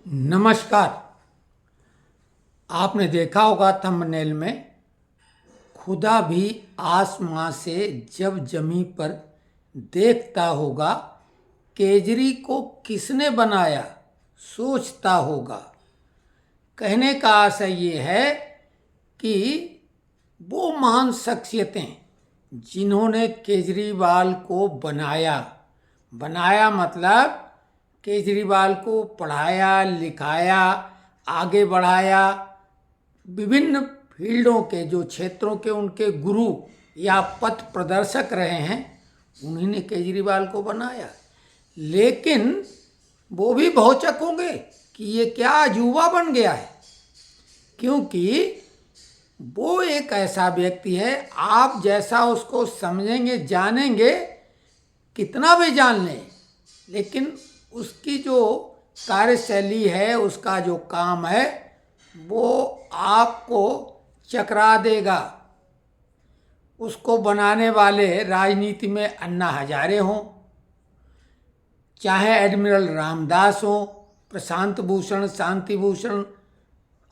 नमस्कार। आपने देखा होगा थंबनेल में, खुदा भी आसमां से जब जमीन पर देखता होगा, केजरी को किसने बनाया सोचता होगा। कहने का आशय ये है कि वो महान शख्सियतें जिन्होंने केजरीवाल को बनाया मतलब केजरीवाल को पढ़ाया लिखाया, आगे बढ़ाया, विभिन्न फील्डों के जो क्षेत्रों के उनके गुरु या पथ प्रदर्शक रहे हैं, उन्हीं ने केजरीवाल को बनाया। लेकिन वो भी भौचक होंगे कि ये क्या अजूबा बन गया है, क्योंकि वो एक ऐसा व्यक्ति है, आप जैसा उसको समझेंगे जानेंगे, कितना भी जान लें, लेकिन उसकी जो कार्यशैली है, उसका जो काम है, वो आपको चकरा देगा। उसको बनाने वाले राजनीति में अन्ना हजारे हों, चाहे एडमिरल रामदास हों, प्रशांत भूषण, शांति भूषण,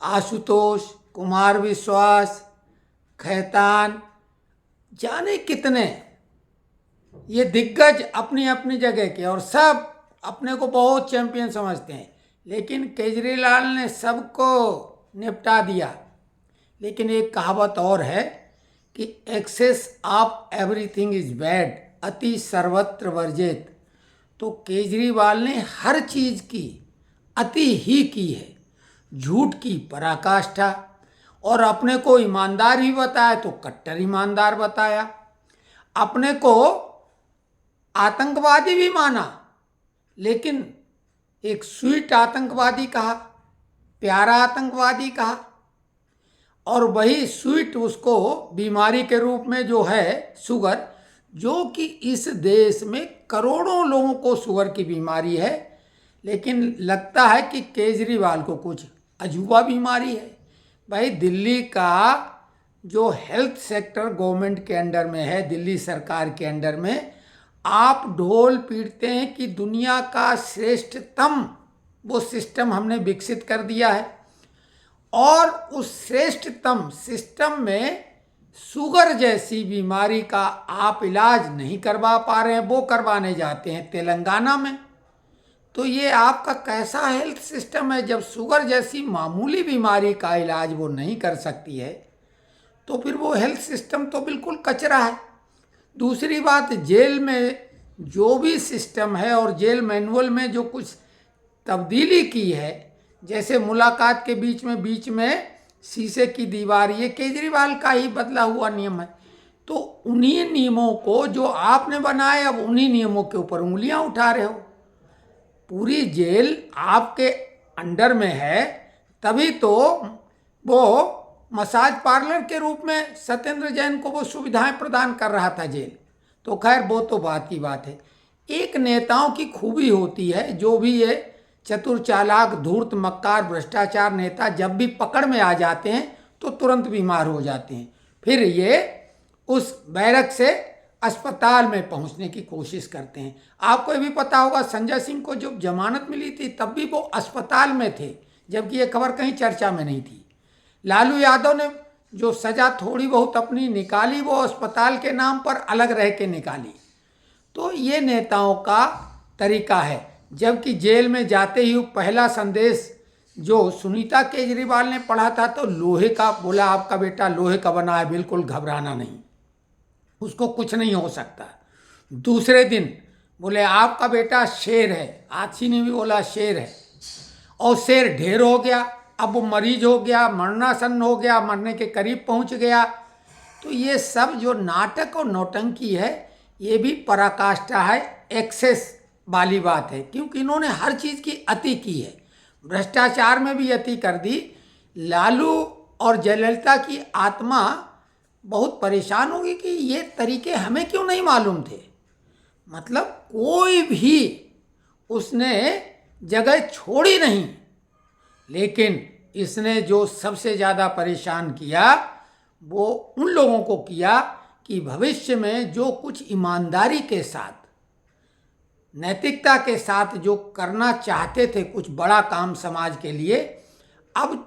आशुतोष, कुमार विश्वास, खैतान, जाने कितने ये दिग्गज अपनी अपनी जगह के, और सब अपने को बहुत चैंपियन समझते हैं। लेकिन केजरीवाल ने सबको निपटा दिया। लेकिन एक कहावत और है कि excess of everything is bad, अति सर्वत्र वर्जित। तो केजरीवाल ने हर चीज़ की अति ही की है। झूठ की पराकाष्ठा, और अपने को ईमानदार ही बताया तो कट्टर ईमानदार बताया, अपने को आतंकवादी भी माना, लेकिन एक स्वीट आतंकवादी कहा, प्यारा आतंकवादी कहा, और वही स्वीट उसको बीमारी के रूप में जो है शुगर, जो कि इस देश में करोड़ों लोगों को शुगर की बीमारी है, लेकिन लगता है कि केजरीवाल को कुछ अजूबा बीमारी है। भाई, दिल्ली का जो हेल्थ सेक्टर गवर्नमेंट के अंडर में है, दिल्ली सरकार के अंडर में, आप ढोल पीटते हैं कि दुनिया का श्रेष्ठतम वो सिस्टम हमने विकसित कर दिया है, और उस श्रेष्ठतम सिस्टम में शुगर जैसी बीमारी का आप इलाज नहीं करवा पा रहे हैं, वो करवाने जाते हैं तेलंगाना में। तो ये आपका कैसा हेल्थ सिस्टम है? जब शुगर जैसी मामूली बीमारी का इलाज वो नहीं कर सकती है, तो फिर वो हेल्थ सिस्टम तो बिल्कुल कचरा है। दूसरी बात, जेल में जो भी सिस्टम है और जेल मैनुअल में जो कुछ तब्दीली की है, जैसे मुलाकात के बीच में शीशे की दीवार, ये केजरीवाल का ही बदला हुआ नियम है। तो उन्हीं नियमों को जो आपने बनाए, अब उन्हीं नियमों के ऊपर उंगलियां उठा रहे हो। पूरी जेल आपके अंडर में है, तभी तो वो मसाज पार्लर के रूप में सत्येंद्र जैन को वो सुविधाएं प्रदान कर रहा था जेल। तो खैर, वो तो बात की बात है। एक नेताओं की खूबी होती है, जो भी ये चतुर चालाक धूर्त मक्कार भ्रष्टाचार नेता जब भी पकड़ में आ जाते हैं तो तुरंत बीमार हो जाते हैं। फिर ये उस बैरक से अस्पताल में पहुंचने की कोशिश करते हैं। आपको ये भी पता होगा, संजय सिंह को जब जमानत मिली थी तब भी वो अस्पताल में थे, जबकि ये खबर कहीं चर्चा में नहीं थी। लालू यादव ने जो सजा थोड़ी बहुत अपनी निकाली, वो अस्पताल के नाम पर अलग रह के निकाली। तो ये नेताओं का तरीका है। जबकि जेल में जाते ही पहला संदेश जो सुनीता केजरीवाल ने पढ़ा था, तो लोहे का बोला, आपका बेटा लोहे का बना है, बिल्कुल घबराना नहीं, उसको कुछ नहीं हो सकता। दूसरे दिन बोले, आपका बेटा शेर है, आछी ने भी बोला शेर है, और शेर ढेर हो गया। अब वो मरीज हो गया, मरणासन हो गया, मरने के करीब पहुंच गया। तो ये सब जो नाटक और नौटंकी है, ये भी पराकाष्ठा है, एक्सेस वाली बात है, क्योंकि इन्होंने हर चीज़ की अति की है। भ्रष्टाचार में भी अति कर दी। लालू और जयललिता की आत्मा बहुत परेशान होगी कि ये तरीके हमें क्यों नहीं मालूम थे। मतलब कोई भी उसने जगह छोड़ी नहीं, लेकिन इसने जो सबसे ज़्यादा परेशान किया वो उन लोगों को किया कि भविष्य में जो कुछ ईमानदारी के साथ नैतिकता के साथ जो करना चाहते थे कुछ बड़ा काम समाज के लिए, अब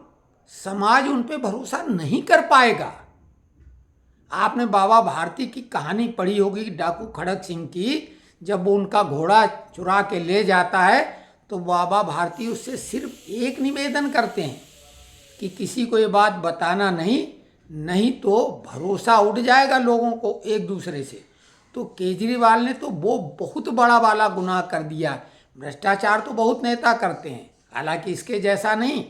समाज उन पे भरोसा नहीं कर पाएगा। आपने बाबा भारती की कहानी पढ़ी होगी, डाकू खड़क सिंह की। जब वो उनका घोड़ा चुरा के ले जाता है तो बाबा भारती उससे सिर्फ एक निवेदन करते हैं कि किसी को ये बात बताना नहीं, नहीं तो भरोसा उठ जाएगा लोगों को एक दूसरे से। तो केजरीवाल ने तो वो बहुत बड़ा वाला गुनाह कर दिया। भ्रष्टाचार तो बहुत नेता करते हैं, हालांकि इसके जैसा नहीं,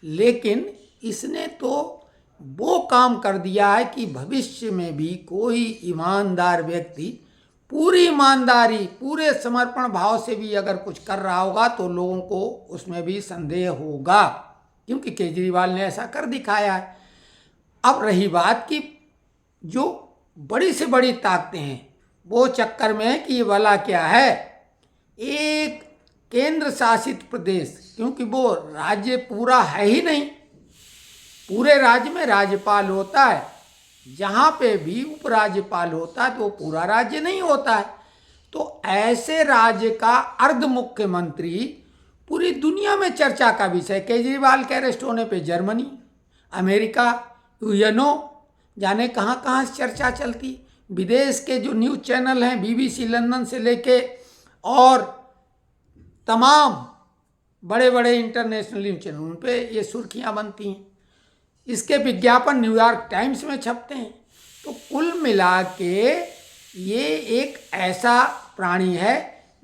लेकिन इसने तो वो काम कर दिया है कि भविष्य में भी कोई ईमानदार व्यक्ति पूरी ईमानदारी पूरे समर्पण भाव से भी अगर कुछ कर रहा होगा तो लोगों को उसमें भी संदेह होगा, क्योंकि केजरीवाल ने ऐसा कर दिखाया है। अब रही बात कि जो बड़ी से बड़ी ताकतें हैं वो चक्कर में है कि ये वाला क्या है, एक केंद्र शासित प्रदेश, क्योंकि वो राज्य पूरा है ही नहीं। पूरे राज्य में राज्यपाल होता है, जहाँ पे भी उपराज्यपाल होता है तो वो पूरा राज्य नहीं होता है। तो ऐसे राज्य का अर्ध मुख्यमंत्री पूरी दुनिया में चर्चा का विषय। केजरीवाल के अरेस्ट होने पे जर्मनी, अमेरिका, यूएनओ, जाने कहाँ कहाँ से चर्चा चलती। विदेश के जो न्यूज़ चैनल हैं, बीबीसी लंदन से लेके और तमाम बड़े बड़े इंटरनेशनल न्यूज़ चैनल, उन पे ये सुर्खियाँ बनती हैं। इसके विज्ञापन न्यूयॉर्क टाइम्स में छपते हैं। तो कुल मिला के ये एक ऐसा प्राणी है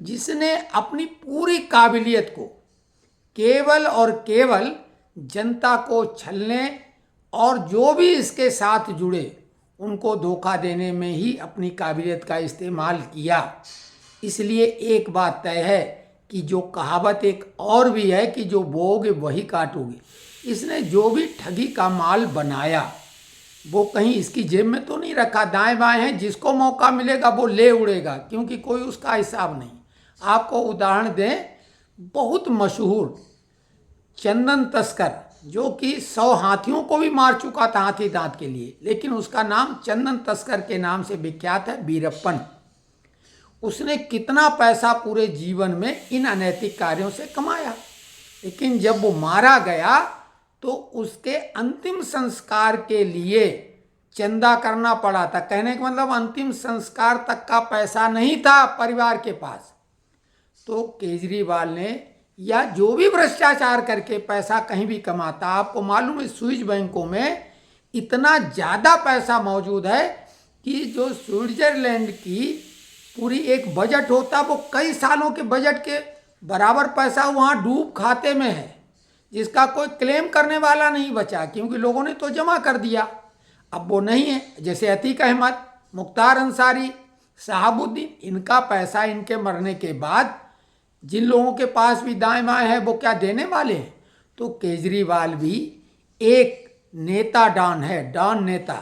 जिसने अपनी पूरी काबिलियत को केवल और केवल जनता को छलने और जो भी इसके साथ जुड़े उनको धोखा देने में ही अपनी काबिलियत का इस्तेमाल किया। इसलिए एक बात तय है कि जो कहावत एक और भी है कि जो बोओगे वही काटोगे। इसने जो भी ठगी का माल बनाया वो कहीं इसकी जेब में तो नहीं रखा, दाएं बाएं है, जिसको मौका मिलेगा वो ले उड़ेगा, क्योंकि कोई उसका हिसाब नहीं। आपको उदाहरण दें, बहुत मशहूर चंदन तस्कर जो कि 100 हाथियों को भी मार चुका था हाथी दांत के लिए, लेकिन उसका नाम चंदन तस्कर के नाम से विख्यात है, वीरप्पन। उसने कितना पैसा पूरे जीवन में इन अनैतिक कार्यों से कमाया, लेकिन जब वो मारा गया तो उसके अंतिम संस्कार के लिए चंदा करना पड़ा था। कहने का मतलब अंतिम संस्कार तक का पैसा नहीं था परिवार के पास। तो केजरीवाल ने या जो भी भ्रष्टाचार करके पैसा कहीं भी कमाता, आपको मालूम है स्विस बैंकों में इतना ज़्यादा पैसा मौजूद है कि जो स्विट्जरलैंड की पूरी एक बजट होता वो कई सालों के बजट के बराबर पैसा वहाँ डूब खाते में है, जिसका कोई क्लेम करने वाला नहीं बचा, क्योंकि लोगों ने तो जमा कर दिया। अब वो नहीं है। जैसे अतीक अहमद, मुख्तार अंसारी, शहाबुद्दीन, इनका पैसा इनके मरने के बाद जिन लोगों के पास भी दाएं बाएं है वो क्या देने वाले हैं। तो केजरीवाल भी एक नेता डॉन है, डॉन नेता,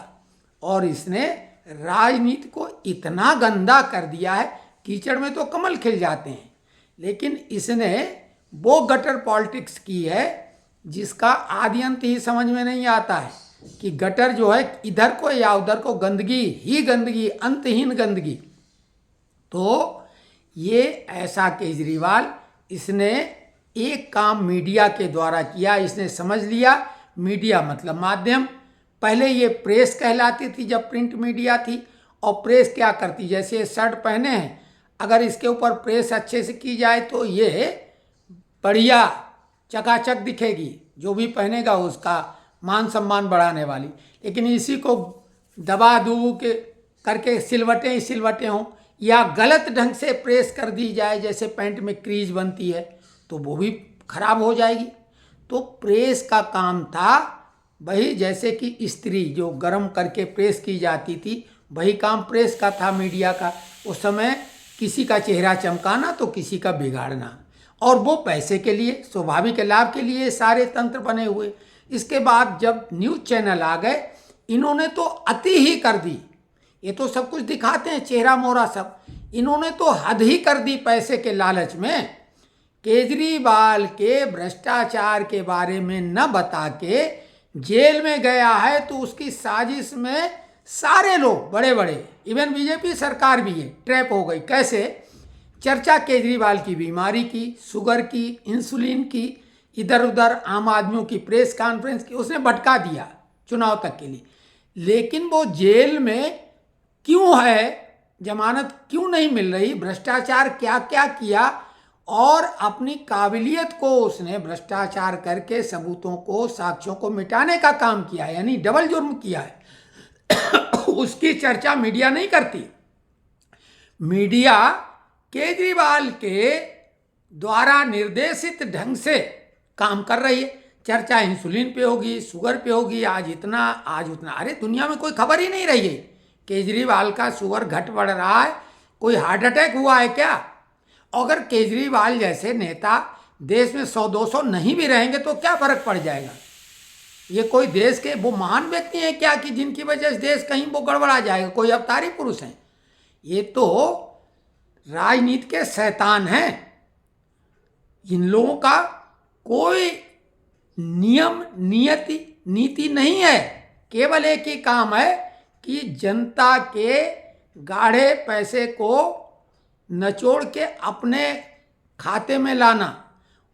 और इसने राजनीति को इतना गंदा कर दिया है, कीचड़ में तो कमल खिल जाते हैं, लेकिन इसने वो गटर पॉलिटिक्स की है जिसका आदि अंत ही समझ में नहीं आता है कि गटर जो है इधर को या उधर को गंदगी ही गंदगी, अंतहीन गंदगी। तो ये ऐसा केजरीवाल, इसने एक काम मीडिया के द्वारा किया। इसने समझ लिया मीडिया मतलब माध्यम। पहले ये प्रेस कहलाती थी जब प्रिंट मीडिया थी, और प्रेस क्या करती, जैसे ये शर्ट पहने हैं, अगर इसके ऊपर प्रेस अच्छे से की जाए तो ये बढ़िया चकाचक दिखेगी, जो भी पहनेगा उसका मान सम्मान बढ़ाने वाली। लेकिन इसी को दबा दू के करके सिलवटें ही सिलवटें हों, या गलत ढंग से प्रेस कर दी जाए, जैसे पैंट में क्रीज बनती है तो वो भी खराब हो जाएगी। तो प्रेस का काम था वही, जैसे कि इस्त्री जो गर्म करके प्रेस की जाती थी, वही काम प्रेस का था मीडिया का। उस समय किसी का चेहरा चमकाना तो किसी का बिगाड़ना, और वो पैसे के लिए, स्वाभाविक लाभ के लिए सारे तंत्र बने हुए। इसके बाद जब न्यूज़ चैनल आ गए, इन्होंने तो अति ही कर दी। ये तो सब कुछ दिखाते हैं चेहरा मोहरा सब, इन्होंने तो हद ही कर दी पैसे के लालच में। केजरीवाल के भ्रष्टाचार के बारे में न बता के जेल में गया है, तो उसकी साजिश में सारे लोग बड़े बड़े, इवन बीजेपी सरकार भी है, ट्रैप हो गई। कैसे? चर्चा केजरीवाल की बीमारी की, शुगर की, इंसुलिन की, इधर उधर आम आदमियों की प्रेस कॉन्फ्रेंस की, उसने भटका दिया चुनाव तक के लिए। लेकिन वो जेल में क्यों है, जमानत क्यों नहीं मिल रही, भ्रष्टाचार क्या क्या किया, और अपनी काबिलियत को उसने भ्रष्टाचार करके सबूतों को, साक्ष्यों को मिटाने का काम किया है, यानी डबल जुर्म किया है। उसकी चर्चा मीडिया नहीं करती। मीडिया केजरीवाल के द्वारा निर्देशित ढंग से काम कर रही है। चर्चा इंसुलिन पे होगी, शुगर पे होगी, आज इतना आज उतना। अरे दुनिया में कोई खबर ही नहीं रही है केजरीवाल का शुगर घट बढ़ रहा है, कोई हार्ट अटैक हुआ है क्या। अगर केजरीवाल जैसे नेता देश में 100-200 नहीं भी रहेंगे तो क्या फर्क पड़ जाएगा। ये कोई देश के वो महान व्यक्ति हैं क्या कि जिनकी वजह से देश कहीं वो गड़बड़ा जाएगा, कोई अवतारी पुरुष हैं। ये तो राजनीति के शैतान हैं। इन लोगों का कोई नियम नीति नहीं है। केवल एक ही काम है कि जनता के गाढ़े पैसे को नचोड़ के अपने खाते में लाना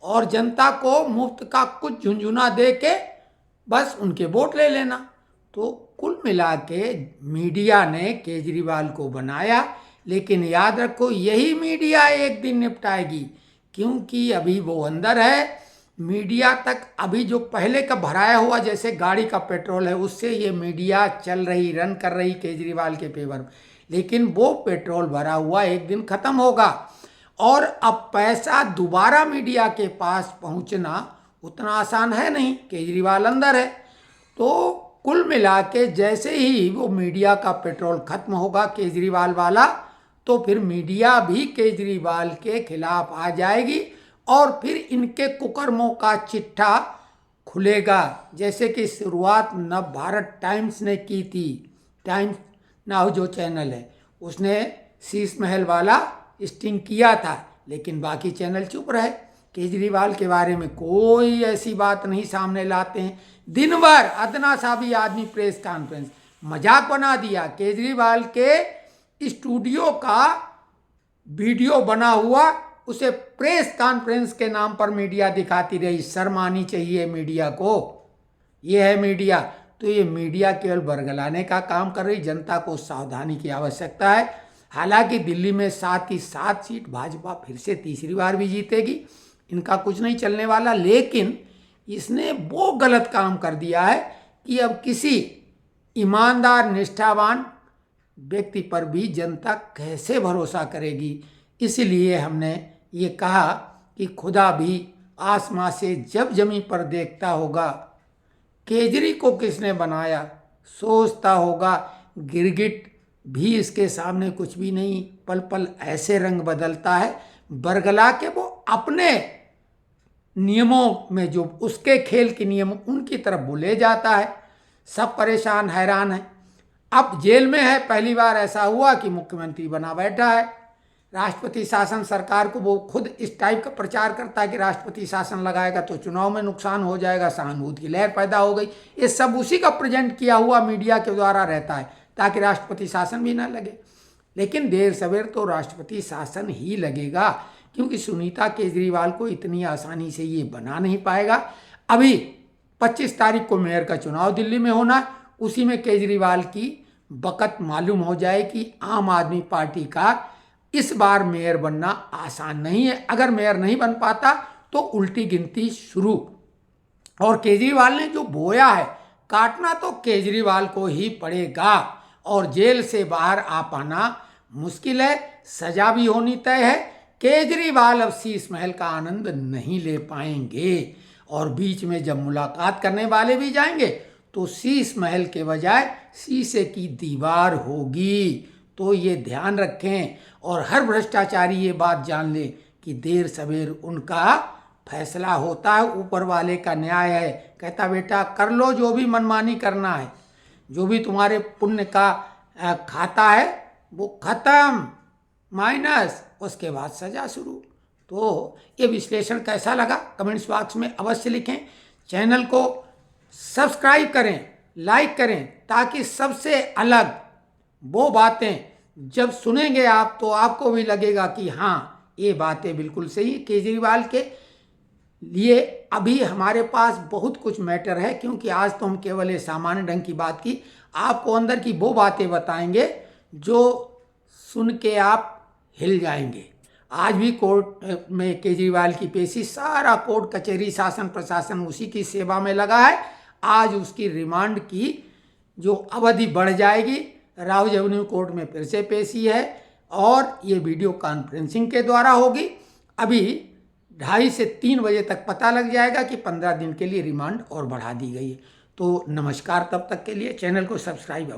और जनता को मुफ्त का कुछ झुंझुना दे के बस उनके वोट ले लेना। तो कुल मिला के मीडिया ने केजरीवाल को बनाया, लेकिन याद रखो यही मीडिया एक दिन निपटाएगी, क्योंकि अभी वो अंदर है। मीडिया तक अभी जो पहले का भराया हुआ जैसे गाड़ी का पेट्रोल है, उससे ये मीडिया चल रही, रन कर रही केजरीवाल के फेवर में। लेकिन वो पेट्रोल भरा हुआ एक दिन खत्म होगा और अब पैसा दोबारा मीडिया के पास पहुंचना उतना आसान है नहीं। केजरीवाल अंदर है, तो कुल मिला के जैसे ही वो मीडिया का पेट्रोल खत्म होगा केजरीवाल वाला, तो फिर मीडिया भी केजरीवाल के खिलाफ आ जाएगी और फिर इनके कुकर्मों का चिट्ठा खुलेगा। जैसे कि शुरुआत नव भारत टाइम्स ने की थी। टाइम्स नाउ जो चैनल है उसने शीश महल वाला स्टिंग किया था, लेकिन बाकी चैनल चुप रहे। केजरीवाल के बारे में कोई ऐसी बात नहीं सामने लाते हैं। दिन भर अदना सा भी आदमी प्रेस कॉन्फ्रेंस, मजाक बना दिया। केजरीवाल के स्टूडियो का वीडियो बना हुआ उसे प्रेस कॉन्फ्रेंस के नाम पर मीडिया दिखाती रही। शर्म आनी चाहिए मीडिया को। ये है मीडिया। तो ये मीडिया केवल बरगलाने का काम कर रही। जनता को सावधानी की आवश्यकता है। हालांकि दिल्ली में 7 की 7 सीट भाजपा फिर से तीसरी बार भी जीतेगी, इनका कुछ नहीं चलने वाला। लेकिन इसने वो गलत काम कर दिया है कि अब किसी ईमानदार निष्ठावान व्यक्ति पर भी जनता कैसे भरोसा करेगी। इसलिए हमने ये कहा कि खुदा भी आसमां से जब जमीन पर देखता होगा, केजरी को किसने बनाया, सोचता होगा गिरगिट भी इसके सामने कुछ भी नहीं, पल पल ऐसे रंग बदलता है। बरगला के वो अपने नियमों में, जो उसके खेल के नियम, उनकी तरफ वो ले जाता है। सब परेशान हैरान है। अब जेल में है। पहली बार ऐसा हुआ कि मुख्यमंत्री बना बैठा है। राष्ट्रपति शासन सरकार को वो खुद इस टाइप का प्रचार करता है कि राष्ट्रपति शासन लगाएगा तो चुनाव में नुकसान हो जाएगा, सहानुभूति की लहर पैदा हो गई। ये सब उसी का प्रेजेंट किया हुआ मीडिया के द्वारा रहता है ताकि राष्ट्रपति शासन भी ना लगे। लेकिन देर सवेर तो राष्ट्रपति शासन ही लगेगा, क्योंकि सुनीता केजरीवाल को इतनी आसानी से ये बना नहीं पाएगा। अभी 25 तारीख को मेयर का चुनाव दिल्ली में होना है। उसी में केजरीवाल की बकत मालूम हो जाए कि आम आदमी पार्टी का इस बार मेयर बनना आसान नहीं है। अगर मेयर नहीं बन पाता तो उल्टी गिनती शुरू। और केजरीवाल ने जो बोया है, काटना तो केजरीवाल को ही पड़ेगा और जेल से बाहर आ पाना मुश्किल है। सजा भी होनी तय है। केजरीवाल अब शीश महल का आनंद नहीं ले पाएंगे और बीच में जब मुलाकात करने वाले भी जाएंगे तो शीश महल के बजाय शीशे की दीवार होगी। तो ये ध्यान रखें और हर भ्रष्टाचारी ये बात जान ले कि देर सवेर उनका फैसला होता है। ऊपर वाले का न्याय है। कहता बेटा कर लो जो भी मनमानी करना है, जो भी तुम्हारे पुण्य का खाता है वो खत्म, माइनस, उसके बाद सजा शुरू। तो ये विश्लेषण कैसा लगा कमेंट्स बॉक्स में अवश्य लिखें। चैनल को सब्सक्राइब करें, लाइक करें, ताकि सबसे अलग वो बातें जब सुनेंगे आप तो आपको भी लगेगा कि हाँ ये बातें बिल्कुल सही। केजरीवाल के लिए अभी हमारे पास बहुत कुछ मैटर है, क्योंकि आज तो हम केवल ये सामान्य ढंग की बात की, आपको अंदर की वो बातें बताएंगे जो सुन के आप हिल जाएंगे। आज भी कोर्ट में केजरीवाल की पेशी, सारा कोर्ट कचहरी शासन प्रशासन उसी की सेवा में लगा है। आज उसकी रिमांड की जो अवधि बढ़ जाएगी, राउज एवेन्यू कोर्ट में फिर से पेशी है और ये वीडियो कॉन्फ्रेंसिंग के द्वारा होगी। अभी 2:30 से 3 बजे तक पता लग जाएगा कि 15 दिन के लिए रिमांड और बढ़ा दी गई है। तो नमस्कार, तब तक के लिए चैनल को सब्सक्राइब